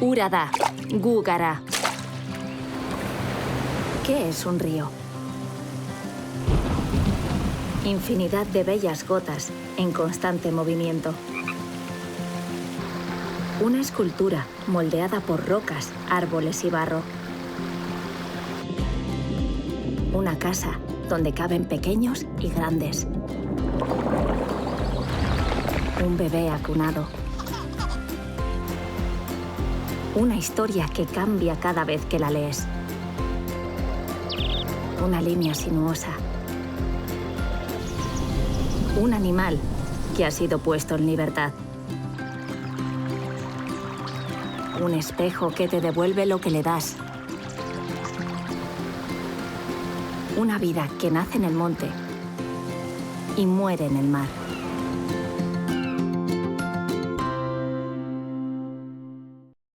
Urada, Gúgara. ¿Qué es un río? Infinidad de bellas gotas en constante movimiento. Una escultura moldeada por rocas, árboles y barro. Una casa donde caben pequeños y grandes. Un bebé acunado. Una historia que cambia cada vez que la lees. Una línea sinuosa. Un animal que ha sido puesto en libertad. Un espejo que te devuelve lo que le das. Una vida que nace en el monte y muere en el mar.